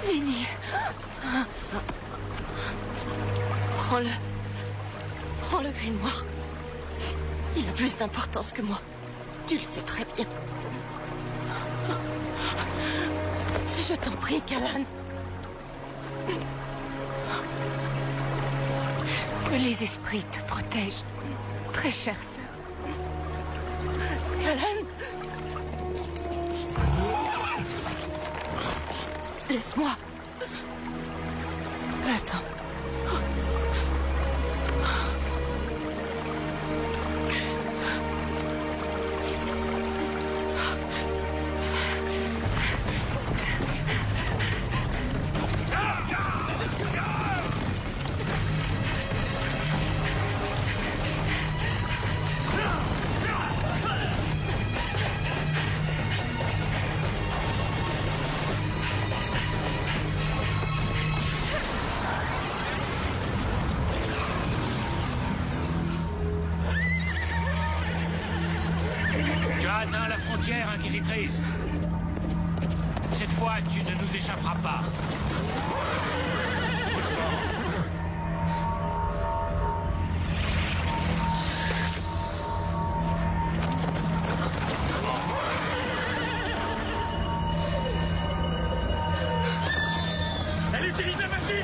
Vinny. Prends-le. Prends le grimoire. Il a plus d'importance que moi. Tu le sais très bien. Je t'en prie, Callan. Que les esprits te protègent, très chère sœur. Callan. Laisse-moi. Attends. Tu as atteint la frontière, Inquisitrice. Cette fois, tu ne nous échapperas pas. Doucement. Elle utilise la magie!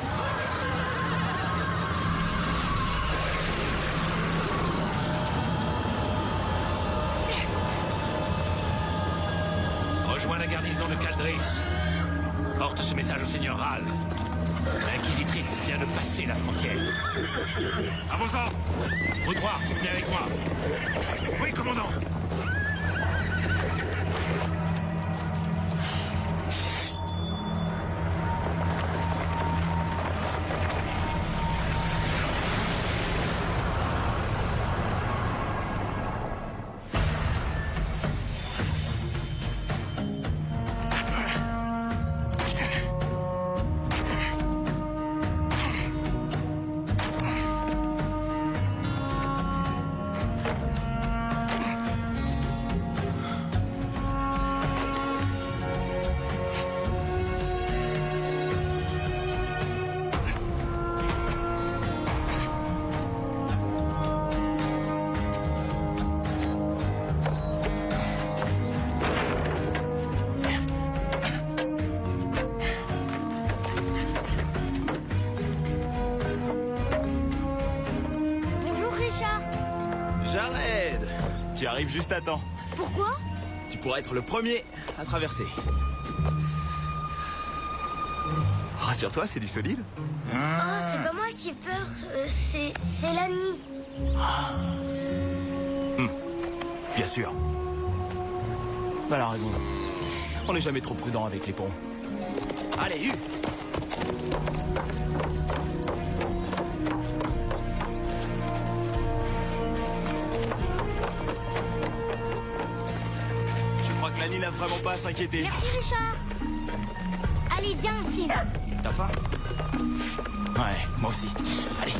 Rejoins la garnison de Caldris. Porte ce message au seigneur Ral. L'inquisitrice vient de passer la frontière. À vos ordres! Vous trois, venez avec moi. Oui, commandant. Bonjour Richard. Jared, tu arrives juste à temps. Pourquoi? Tu pourras être le premier à traverser. Rassure-toi, c'est du solide. Oh, c'est pas moi qui ai peur, c'est Lani. Bien sûr. Elle a raison. On n'est jamais trop prudent avec les ponts. Allez, Hu! Je crois que Lani n'a vraiment pas à s'inquiéter. Merci Richard. Allez, viens, on file. T'as faim? Ouais, moi aussi. Allez.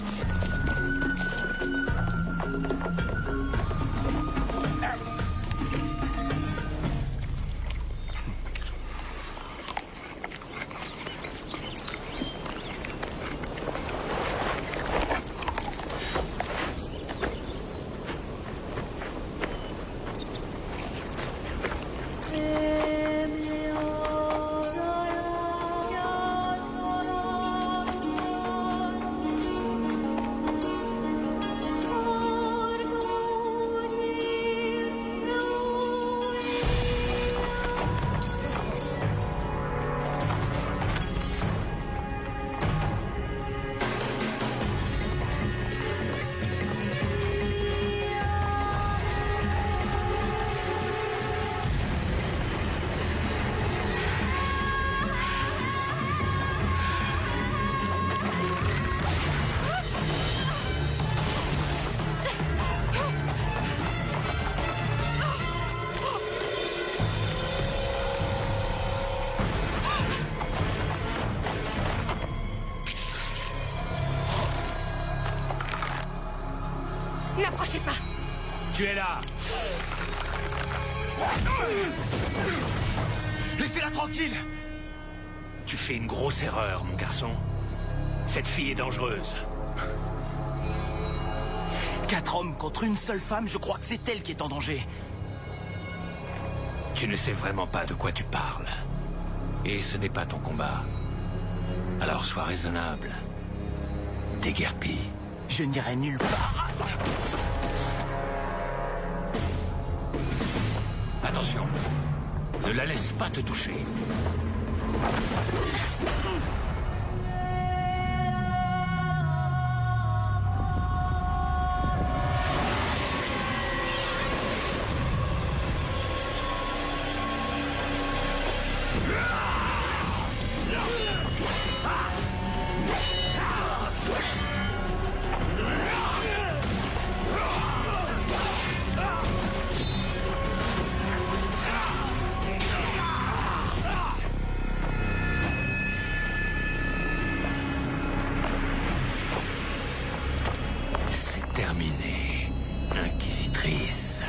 N'approchez pas! Tu es là! Laissez-la tranquille! Tu fais une grosse erreur, mon garçon. Cette fille est dangereuse. 4 hommes contre une seule femme, je crois que c'est elle qui est en danger. Tu ne sais vraiment pas de quoi tu parles. Et ce n'est pas ton combat. Alors sois raisonnable. Déguerpis. Je n'irai nulle part. Attention. Ne la laisse pas te toucher. Terminé, Inquisitrice.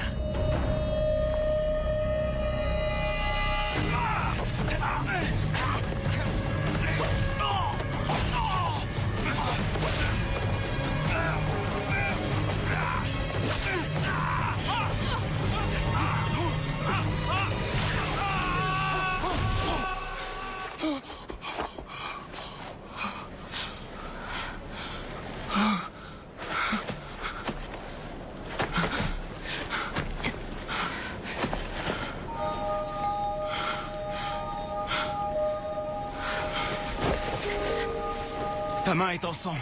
Ta main est en sang.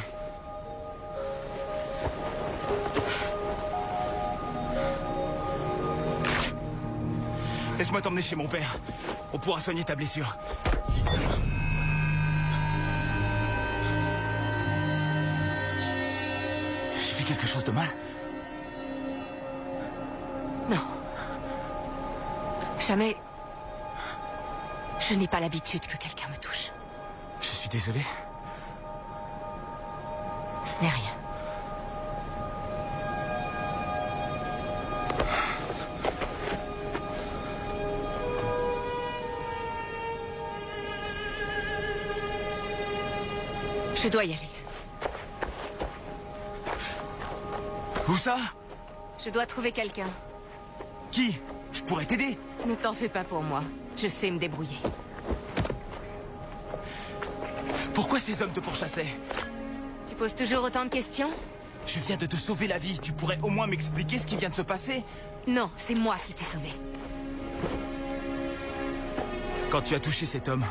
Laisse-moi t'emmener chez mon père. On pourra soigner ta blessure. J'ai fait quelque chose de mal? Non. Jamais... Je n'ai pas l'habitude que quelqu'un me touche. Je suis désolé. Ce n'est rien. Je dois y aller. Où ça? Je dois trouver quelqu'un. Qui? Je pourrais t'aider. Ne t'en fais pas pour moi. Je sais me débrouiller. Pourquoi ces hommes te pourchassaient? Tu poses toujours autant de questions? Je viens de te sauver la vie. Tu pourrais au moins m'expliquer ce qui vient de se passer? Non, c'est moi qui t'ai sauvé. Quand tu as touché cet homme,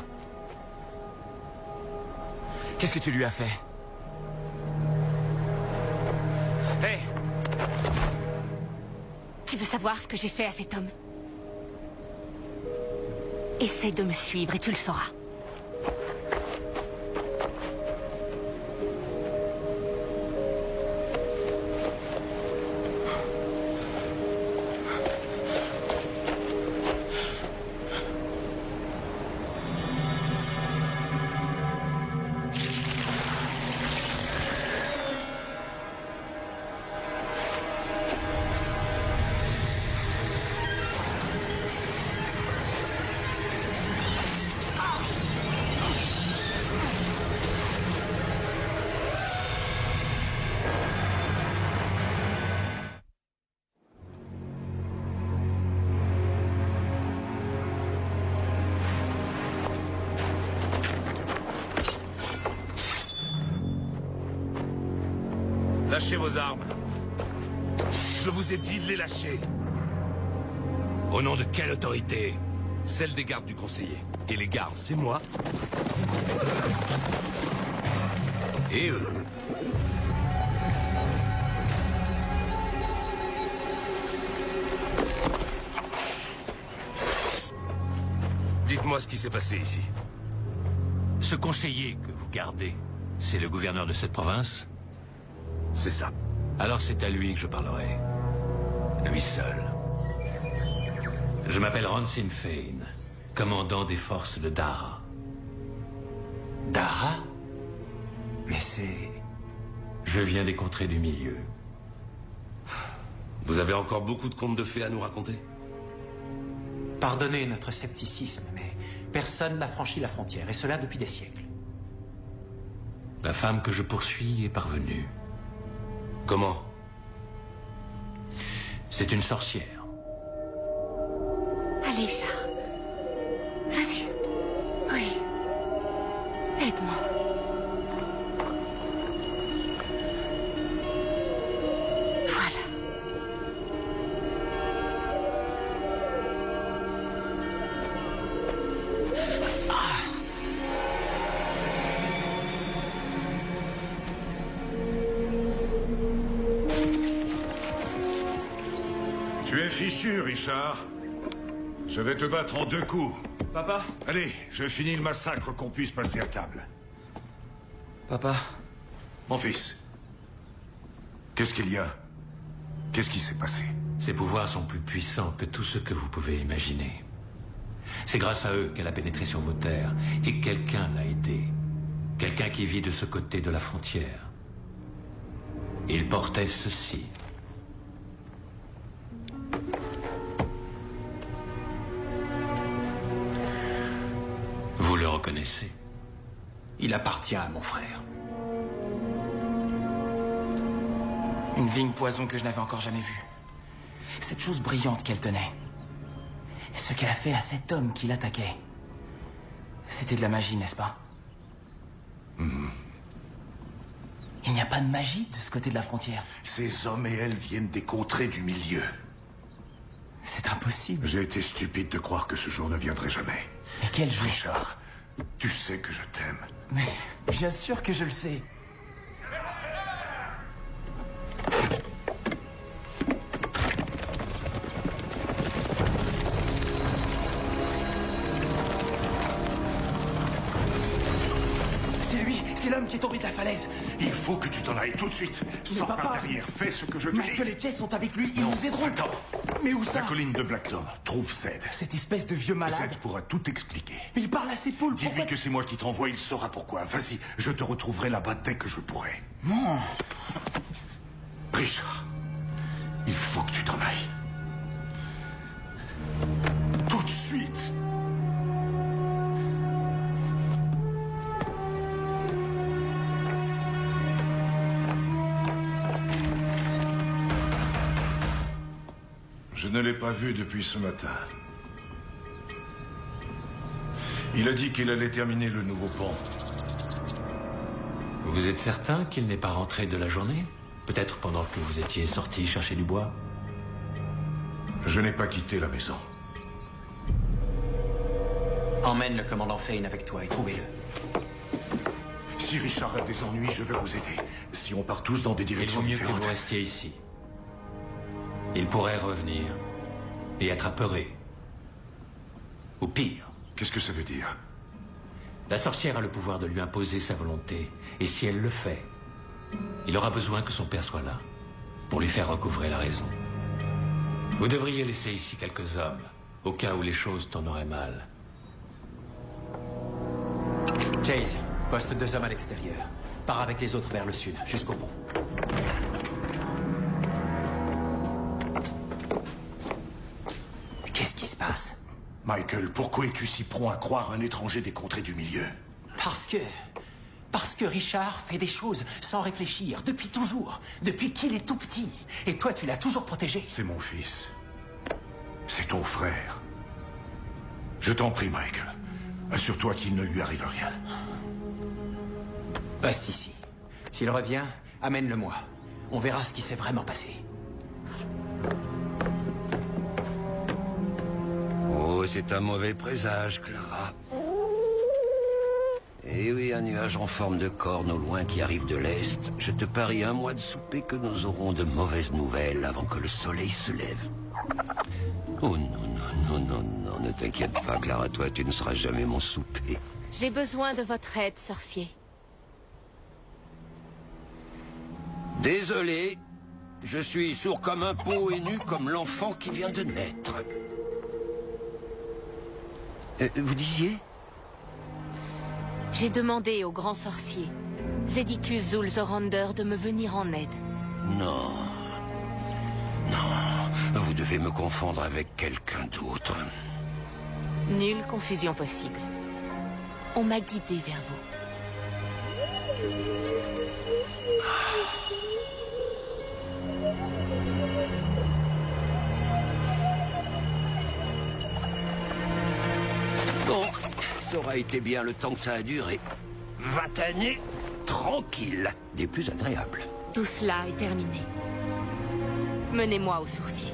qu'est-ce que tu lui as fait? Hé! Tu veux savoir ce que j'ai fait à cet homme? Essaie de me suivre et tu le sauras. Lâchez vos armes. Je vous ai dit de les lâcher. Au nom de quelle autorité? Celle des gardes du conseiller. Et les gardes, c'est moi. Et eux. Dites-moi ce qui s'est passé ici. Ce conseiller que vous gardez, c'est le gouverneur de cette province? C'est ça. Alors c'est à lui que je parlerai. Lui seul. Je m'appelle Ronsin Fane, commandant des forces de Dara. Dara? Mais c'est... Je viens des contrées du milieu. Vous avez encore beaucoup de contes de fées à nous raconter? Pardonnez notre scepticisme, mais Personne n'a franchi la frontière, et cela depuis des siècles. La femme que je poursuis est parvenue. Comment? C'est une sorcière. Allez, Char. Vas-y. Oui. Aide-moi. Voilà. Tu es fichu, Richard. Je vais te battre en 2 coups. Papa? Allez, je finis le massacre qu'on puisse passer à table. Papa? Mon fils. Qu'est-ce qu'il y a? Qu'est-ce qui s'est passé? Ses pouvoirs sont plus puissants que tout ce que vous pouvez imaginer. C'est grâce à eux qu'elle a pénétré sur vos terres, et quelqu'un l'a aidé. Quelqu'un qui vit de ce côté de la frontière. Il portait ceci. Vous le reconnaissez? Il appartient à mon frère. Une vigne poison que je n'avais encore jamais vue. Cette chose brillante qu'elle tenait. Ce qu'elle a fait à cet homme qui l'attaquait. C'était de la magie, n'est-ce pas? Il n'y a pas de magie de ce côté de la frontière. Ces hommes et elles viennent des contrées du milieu. C'est impossible. J'ai été stupide de croire que ce jour ne viendrait jamais. Mais quel jour? Richard, tu sais que je t'aime. Mais bien sûr que je le sais. C'est lui, c'est l'homme qui est tombé de la falaise. Il faut que tu t'en ailles tout de suite. Sors papa- par derrière, fais ce que je te dis. Michael et Jess sont avec lui, ils nous aideront. Attends. Mais où ça? La colline de Blackthorn. Trouve Zed. Cette espèce de vieux malade. Zed pourra tout expliquer. Il parle à ses poules, Dis-lui pourquoi... que c'est moi qui t'envoie, il saura pourquoi. Vas-y, je te retrouverai là-bas dès que je pourrai. Non. Richard, il faut que tu t'en ailles. Tout de suite. Je ne l'ai pas vu depuis ce matin. Il a dit qu'il allait terminer le nouveau pont. Vous êtes certain qu'il n'est pas rentré de la journée? Peut-être pendant que vous étiez sorti chercher du bois? Je n'ai pas quitté la maison. Emmène le commandant Fane avec toi et trouvez-le. Si Richard a des ennuis, je vais vous aider. Si on part tous dans des Il vaut directions mieux que différentes... vous restiez ici. Il pourrait revenir et être apeuré. Ou pire. Qu'est-ce que ça veut dire? La sorcière a le pouvoir de lui imposer sa volonté. Et si elle le fait, il aura besoin que son père soit là pour lui faire recouvrer la raison. Vous devriez laisser ici quelques hommes, au cas où les choses tourneraient mal. Chase, poste 2 hommes à l'extérieur. Pars avec les autres vers le sud, jusqu'au pont. Qu'est-ce qui se passe? Michael, pourquoi es-tu si prompt à croire un étranger des contrées du milieu? Parce que Richard fait des choses sans réfléchir, depuis toujours, depuis qu'il est tout petit. Et toi, tu l'as toujours protégé. C'est mon fils. C'est ton frère. Je t'en prie, Michael. Assure-toi qu'il ne lui arrive rien. Reste ici. S'il revient, amène-le-moi. On verra ce qui s'est vraiment passé. Oh, c'est un mauvais présage, Clara. Eh oui, un nuage en forme de corne au loin qui arrive de l'Est. Je te parie un mois de souper que nous aurons de mauvaises nouvelles avant que le soleil se lève. Oh non, non, non, non, non, ne t'inquiète pas, Clara, toi, tu ne seras jamais mon souper. J'ai besoin de votre aide, sorcier. Désolé, je suis sourd comme un pot et nu comme l'enfant qui vient de naître. Vous disiez? J'ai demandé au grand sorcier, Zedicus Zulzorander, de me venir en aide. Non. Non, vous devez me confondre avec quelqu'un d'autre. Nulle confusion possible. On m'a guidé vers vous. Bon, ça aura été bien le temps que ça a duré. 20 années, tranquille, des plus agréables. Tout cela est terminé. Menez-moi au sourcier.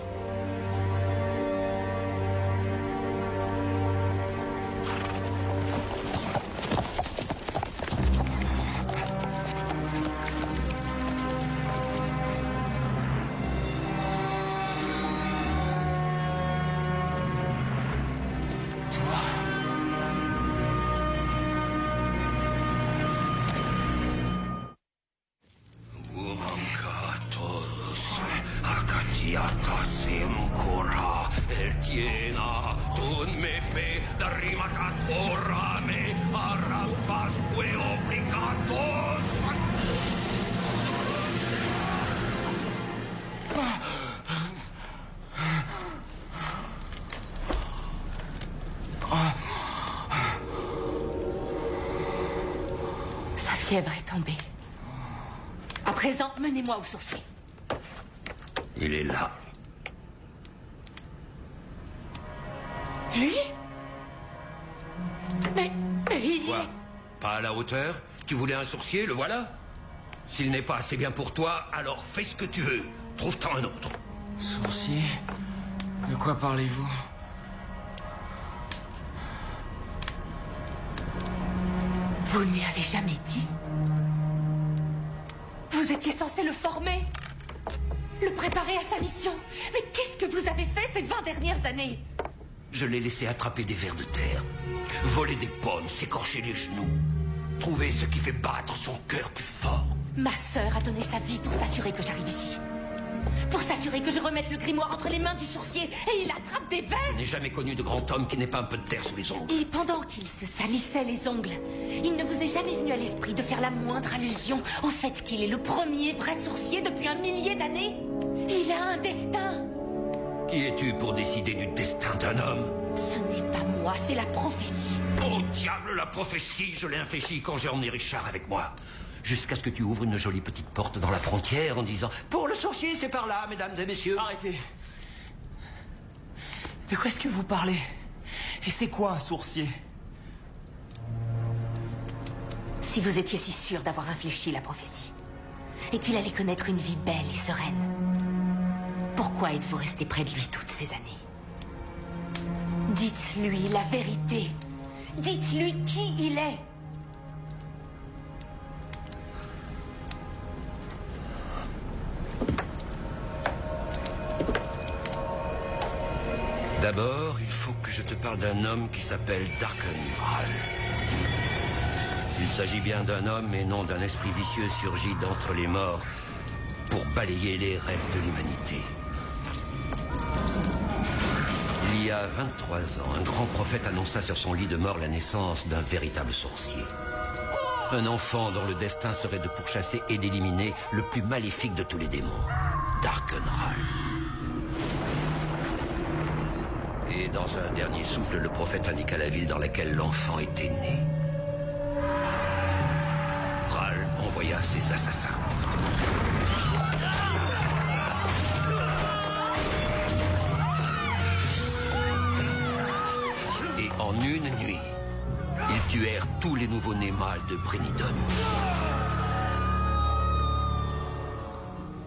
Sa fièvre est tombée. À présent, menez-moi au sourcier. Il est là. Lui? Mais il... Quoi? Pas à la hauteur? Tu voulais un sourcier, le voilà? S'il n'est pas assez bien pour toi, alors fais ce que tu veux. Trouve-t'en un autre. Sourcier? De quoi parlez-vous? Vous ne lui avez jamais dit? Vous étiez censé le former, le préparer à sa mission. Mais qu'est-ce que vous avez fait ces 20 dernières années? Je l'ai laissé attraper des vers de terre, voler des pommes, s'écorcher les genoux, trouver ce qui fait battre son cœur plus fort. Ma sœur a donné sa vie pour s'assurer que j'arrive ici. Pour s'assurer que je remette le grimoire entre les mains du sourcier. Et il attrape des vers. Je n'ai jamais connu de grand homme qui n'ait pas un peu de terre sous les ongles. Et pendant qu'il se salissait les ongles, il ne vous est jamais venu à l'esprit de faire la moindre allusion au fait qu'il est le premier vrai sourcier depuis 1 millier d'années? Il a un destin. Qui es-tu pour décider du destin d'un homme? Ce n'est pas moi, c'est la prophétie. Oh diable, la prophétie, je l'ai infléchie quand j'ai emmené Richard avec moi. Jusqu'à ce que tu ouvres une jolie petite porte dans la frontière en disant « Pour le sourcier, c'est par là, mesdames et messieurs !» Arrêtez. De quoi est-ce que vous parlez? Et c'est quoi un sourcier? Si vous étiez si sûr d'avoir infléchi la prophétie, et qu'il allait connaître une vie belle et sereine, pourquoi êtes-vous resté près de lui toutes ces années? Dites-lui la vérité. Dites-lui qui il est. D'abord, il faut que je te parle d'un homme qui s'appelle Darkenral. Il s'agit bien d'un homme et non d'un esprit vicieux surgi d'entre les morts pour balayer les rêves de l'humanité. Il y a 23 ans, un grand prophète annonça sur son lit de mort la naissance d'un véritable sorcier. Un enfant dont le destin serait de pourchasser et d'éliminer le plus maléfique de tous les démons, Darkenral. Et dans un dernier souffle, le prophète indiqua la ville dans laquelle l'enfant était né. Ral envoya ses assassins. Et en une nuit, ils tuèrent tous les nouveau-nés mâles de Brennidon.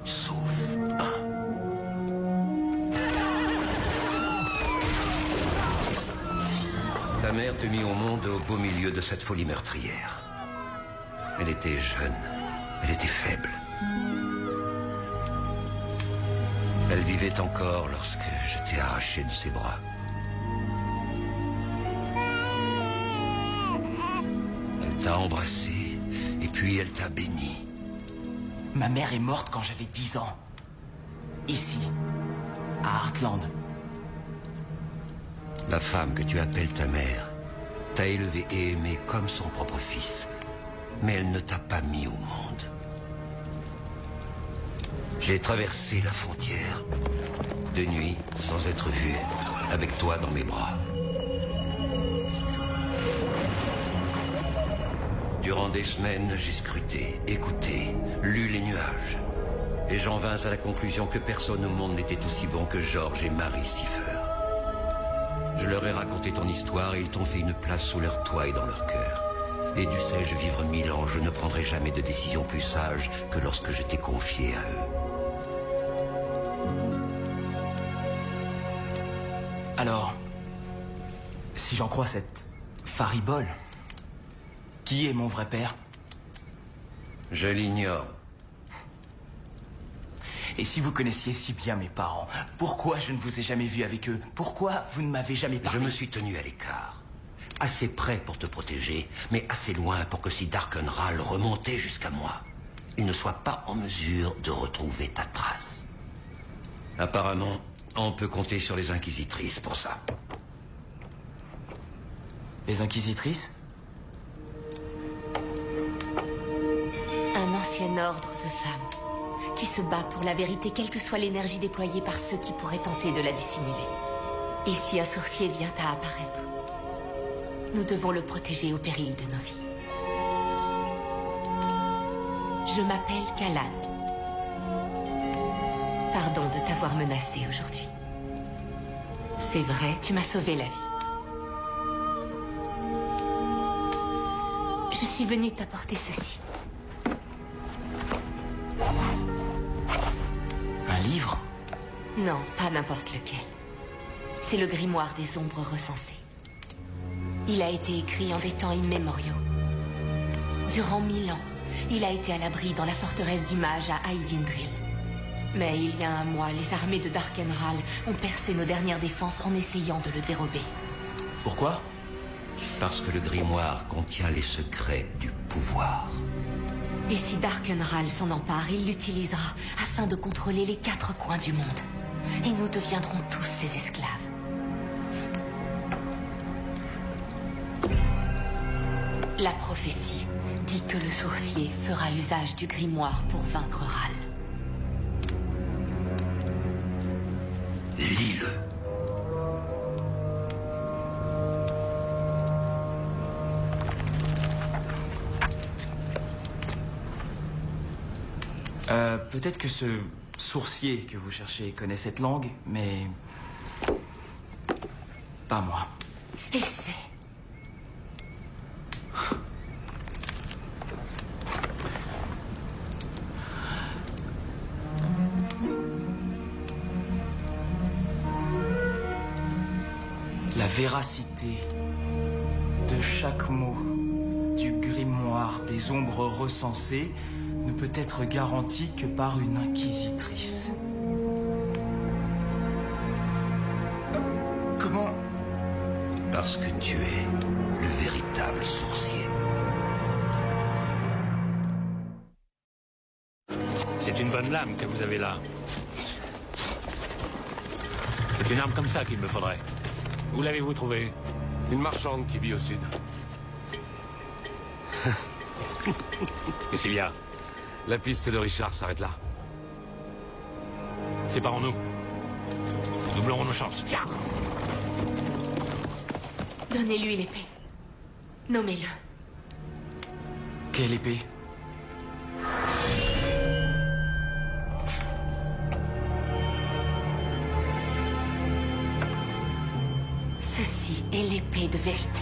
Sauf un. Ta mère te mit au monde au beau milieu de cette folie meurtrière. Elle était jeune, elle était faible. Elle vivait encore lorsque je t'ai arraché de ses bras. Elle t'a embrassé, et puis elle t'a béni. Ma mère est morte quand j'avais 10 ans. Ici, à Heartland. La femme que tu appelles ta mère t'a élevé et aimé comme son propre fils. Mais elle ne t'a pas mis au monde. J'ai traversé la frontière, de nuit, sans être vu, avec toi dans mes bras. Durant des semaines, j'ai scruté, écouté, lu les nuages. Et j'en vins à la conclusion que personne au monde n'était aussi bon que George et Mary Cipher. Je leur ai raconté ton histoire et ils t'ont fait une place sous leur toit et dans leur cœur. Et dussé-je vivre 1000 ans, je ne prendrai jamais de décision plus sage que lorsque je t'ai confié à eux. Alors, si j'en crois cette faribole, qui est mon vrai père? Je l'ignore. Et si vous connaissiez si bien mes parents, pourquoi je ne vous ai jamais vu avec eux? Pourquoi vous ne m'avez jamais parlé? Je me suis tenu à l'écart. Assez près pour te protéger, mais assez loin pour que si Darkenral remontait jusqu'à moi, il ne soit pas en mesure de retrouver ta trace. Apparemment, on peut compter sur les Inquisitrices pour ça. Les Inquisitrices? Un ancien ordre de femmes qui se bat pour la vérité, quelle que soit l'énergie déployée par ceux qui pourraient tenter de la dissimuler. Et si un sorcier vient à apparaître, nous devons le protéger au péril de nos vies. Je m'appelle Kalan. Pardon de t'avoir menacé aujourd'hui. C'est vrai, tu m'as sauvé la vie. Je suis venue t'apporter ceci. Un livre? Non, pas n'importe lequel. C'est le grimoire des ombres recensées. Il a été écrit en des temps immémoriaux. Durant 1000 ans, il a été à l'abri dans la forteresse du mage à Aidindril. Mais il y a un mois, les armées de Darkenral ont percé nos dernières défenses en essayant de le dérober. Pourquoi? Parce que le grimoire contient les secrets du pouvoir. Et si Darkenral s'en empare, il l'utilisera afin de contrôler les 4 coins du monde. Et nous deviendrons tous ses esclaves. La prophétie dit que le sorcier fera usage du grimoire pour vaincre Ral. Lis-le. Peut-être que ce sourcier que vous cherchez connaît cette langue, mais pas moi. Essaie. La véracité de chaque mot du grimoire des ombres recensées ne peut être garantie que par une inquisitrice. Comment? Parce que tu es le véritable sorcier. C'est une bonne lame que vous avez là. C'est une arme comme ça qu'il me faudrait. Où l'avez-vous trouvée? Une marchande qui vit au sud. Qu'est-ce qu'il y a? La piste de Richard s'arrête là. Séparons-nous. Doublerons nos chances. Viens! Donnez-lui l'épée. Nommez-le. Quelle épée? Ceci est l'épée de vérité.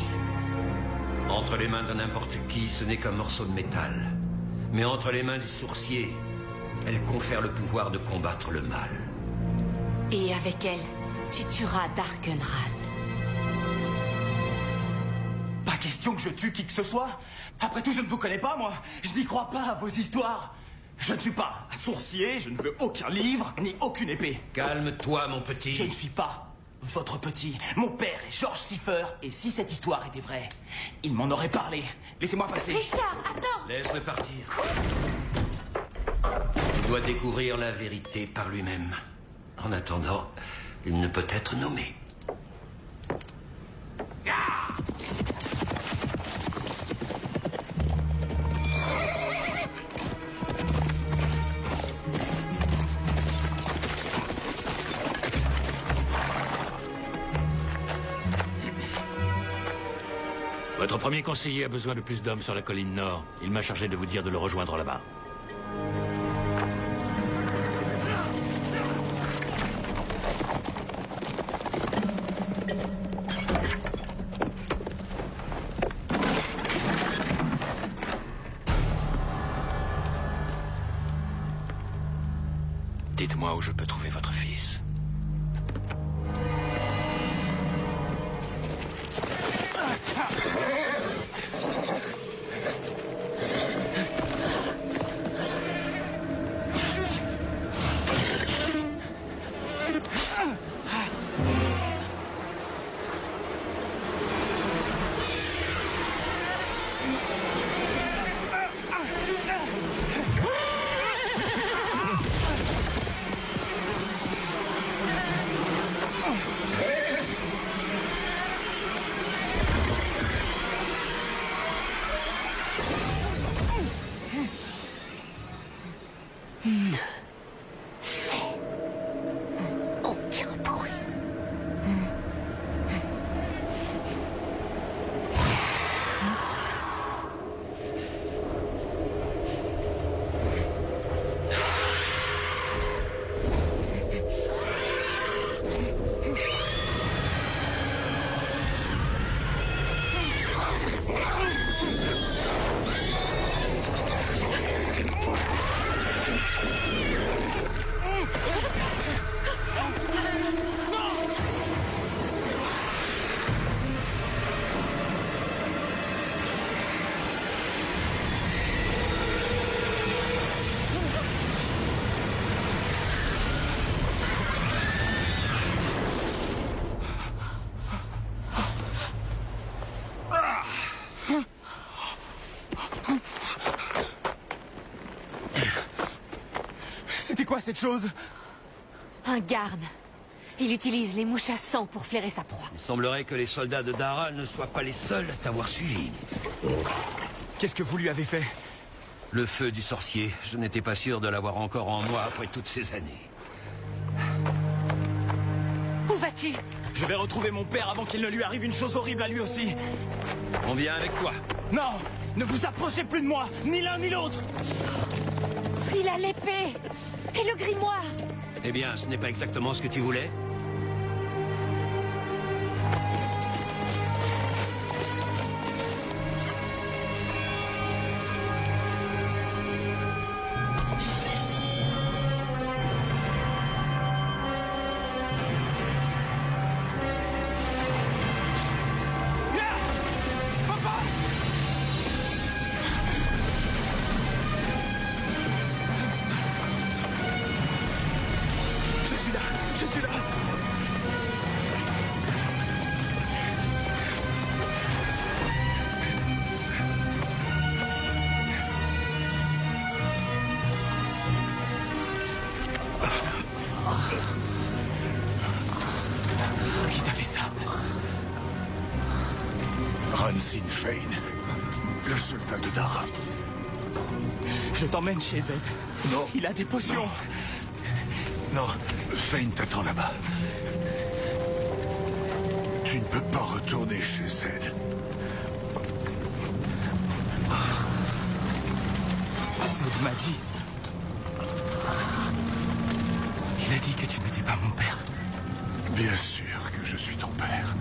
Entre les mains de n'importe qui, ce n'est qu'un morceau de métal. Mais entre les mains du sorcier, elle confère le pouvoir de combattre le mal. Et avec elle, tu tueras Darkenral. Pas question que je tue qui que ce soit. Après tout, je ne vous connais pas, moi. Je n'y crois pas à vos histoires. Je ne suis pas un sorcier, je ne veux aucun livre, ni aucune épée. Calme-toi, mon petit. Je ne suis pas votre petit. Mon père est George Cipher, et si cette histoire était vraie, il m'en aurait parlé. Laissez-moi passer. Richard, attends! Laisse-le partir. Il doit découvrir la vérité par lui-même. En attendant, il ne peut être nommé. Votre Votre premier conseiller a besoin de plus d'hommes sur la colline nord. Il m'a chargé de vous dire de le rejoindre là-bas. Dites-moi où je peux trouver votre fils. C'était quoi cette chose? Un garde. Il utilise les mouches à sang pour flairer sa proie. Il semblerait que les soldats de Dara ne soient pas les seuls à t'avoir suivi. Qu'est-ce que vous lui avez fait? Le feu du sorcier. Je n'étais pas sûr de l'avoir encore en moi après toutes ces années. Où vas-tu? Je vais retrouver mon père avant qu'il ne lui arrive une chose horrible à lui aussi. On vient avec toi. Non! Ne vous approchez plus de moi! Ni l'un ni l'autre! Il a l'épée! Et le grimoire! Eh bien, ce n'est pas exactement ce que tu voulais. Je suis là! Qui t'a fait ça? Ransin Fane, le soldat de Dara. Je t'emmène chez Zed. Non. Il a des potions. Non, Fane t'attend là-bas. Tu ne peux pas retourner chez Zed. Zed m'a dit... Il a dit que tu n'étais pas mon père. Bien sûr que je suis ton père.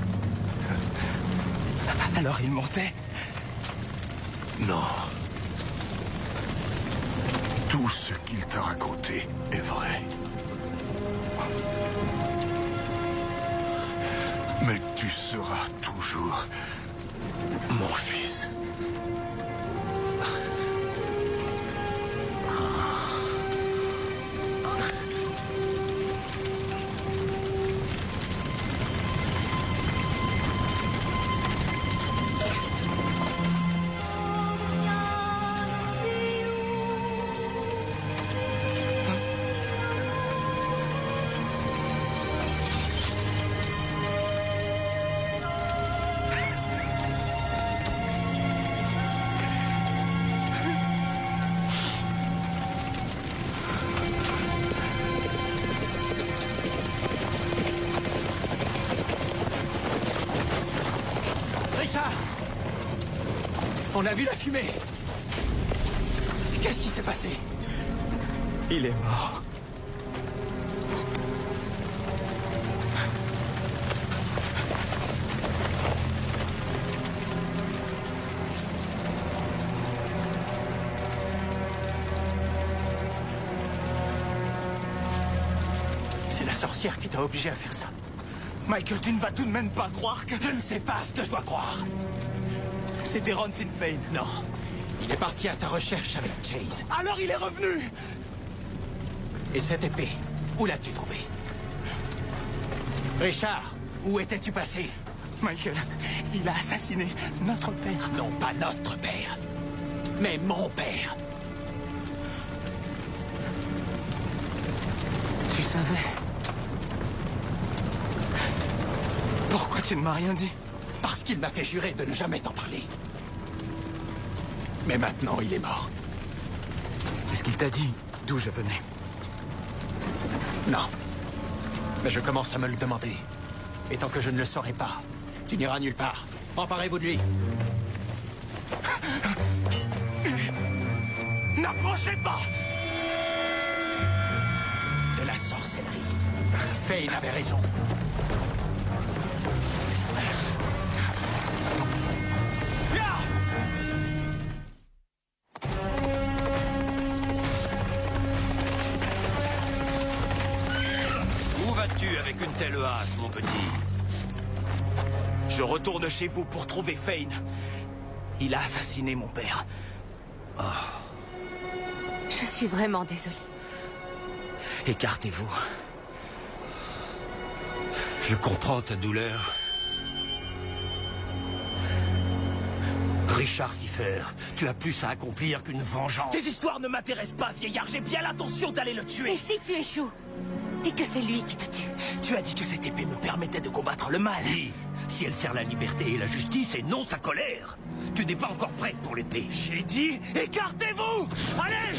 Alors il mentait? Non. Tout ce qu'il t'a raconté est vrai. Mais tu seras toujours mon fils. On a vu la fumée. Qu'est-ce qui s'est passé? Il est mort. C'est la sorcière qui t'a obligé à faire ça. Michael, tu ne vas tout de même pas croire que... Je ne sais pas ce que je dois croire. C'était Ron Sinfane. Non. Il est parti à ta recherche avec Chase. Alors il est revenu! Et cette épée, où l'as-tu trouvée? Richard, où étais-tu passé? Michael, il a assassiné notre père. Non, pas notre père, mais mon père. Tu savais? Pourquoi tu ne m'as rien dit? Parce qu'il m'a fait jurer de ne jamais t'en parler. Mais maintenant, il est mort. Est-ce qu'il t'a dit d'où je venais? Non. Mais je commence à me le demander. Et tant que je ne le saurai pas, tu n'iras nulle part. Emparez-vous de lui. N'approchez pas! De la sorcellerie. Fane avait raison. Où vas-tu avec une telle hâte, mon petit? Je retourne chez vous pour trouver Fane. Il a assassiné mon père. Je suis vraiment désolée. Écartez-vous. Je comprends ta douleur. Richard Siffer, tu as plus à accomplir qu'une vengeance. Tes histoires ne m'intéressent pas, vieillard. J'ai bien l'intention d'aller le tuer. Et si tu échoues? Et que c'est lui qui te tue? Tu as dit que cette épée me permettait de combattre le mal. Oui, si elle sert la liberté et la justice et non sa colère. Tu n'es pas encore prête pour l'épée. J'ai dit, écartez-vous! Allez!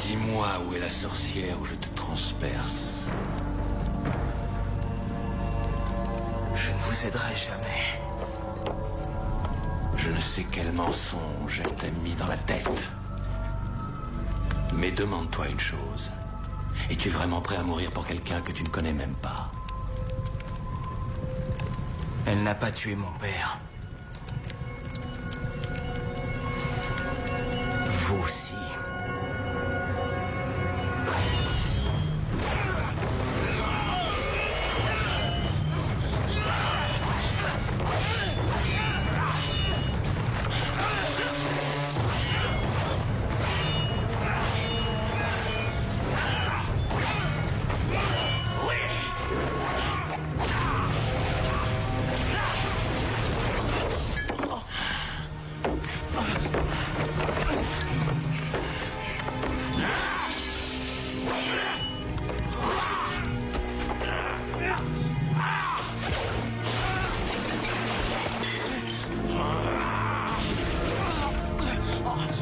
Dis-moi où est la sorcière où je te transperce. Je ne vous aiderai jamais. Je ne sais quel mensonge elle t'a mis dans la tête. Mais demande-toi une chose. Es-tu vraiment prêt à mourir pour quelqu'un que tu ne connais même pas? Elle n'a pas tué mon père. Vous aussi.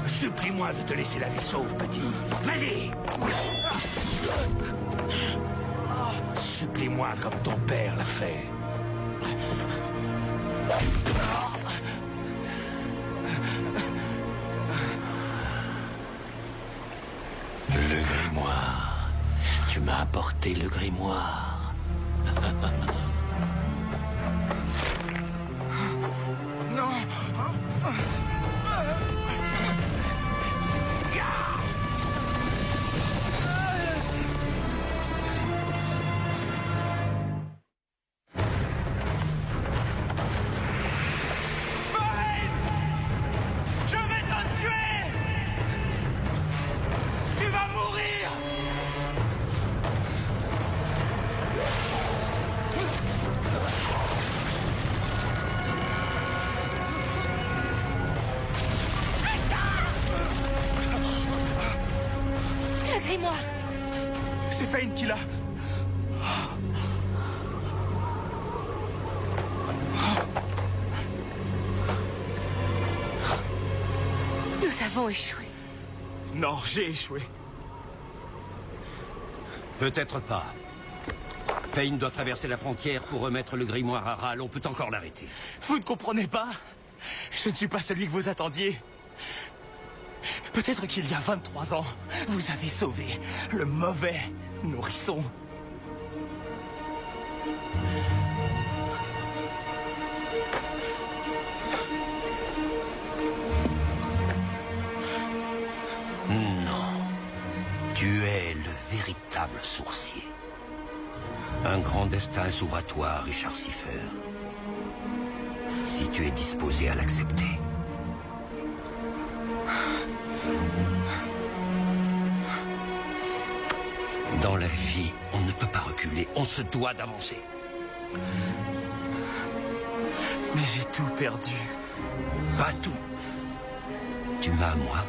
Supplie-moi de te laisser la vie sauve, petit. Vas-y! supplie-moi comme ton père l'a fait. Le grimoire. Tu m'as apporté le grimoire. Non. Je vais te tuer! Tu vas mourir! Le grimoire! C'est Fane qui l'a. Nous avons échoué. Non, j'ai échoué. Peut-être pas. Fane doit traverser la frontière pour remettre le grimoire à Ral. On peut encore l'arrêter. Vous ne comprenez pas? Je ne suis pas celui que vous attendiez. Peut-être qu'il y a 23 ans, vous avez sauvé le mauvais nourrisson. Non. Tu es le véritable sourcier. Un grand destin s'ouvre à toi, Richard Siffer. Si tu es disposé à l'accepter. Dans la vie, on ne peut pas reculer, on se doit d'avancer. Mais j'ai tout perdu. Pas tout. Tu m'as à moi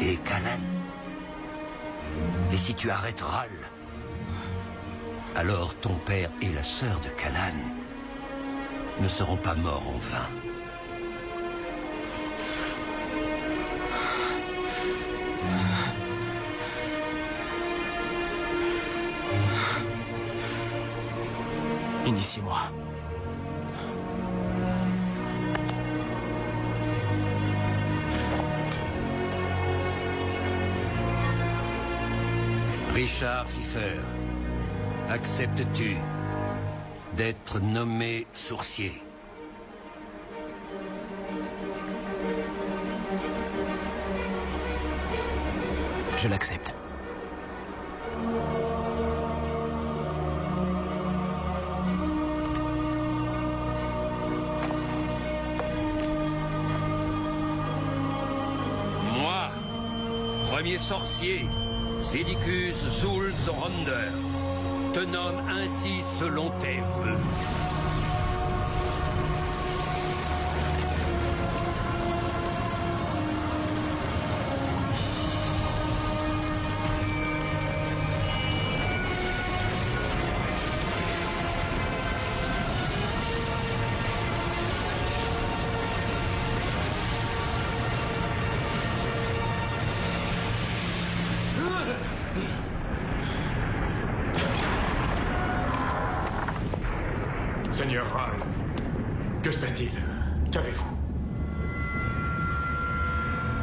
et Kanan. Et si tu arrêtes Ral, alors ton père et la sœur de Kanan ne seront pas morts en vain. Initiez-moi. Richard Siffer, acceptes-tu d'être nommé sourcier? Je l'accepte. Moi, premier sorcier, Zedicus Zulz Ronder, te nomme ainsi selon tes vœux. Seigneur Ral, que se passe-t-il? Qu'avez-vous?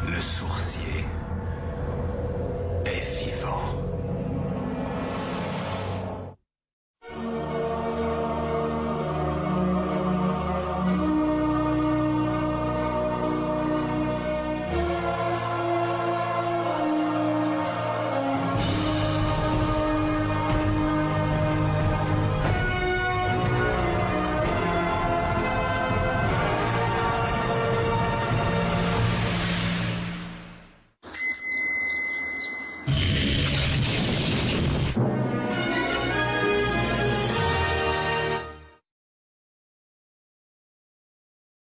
Le sourcier.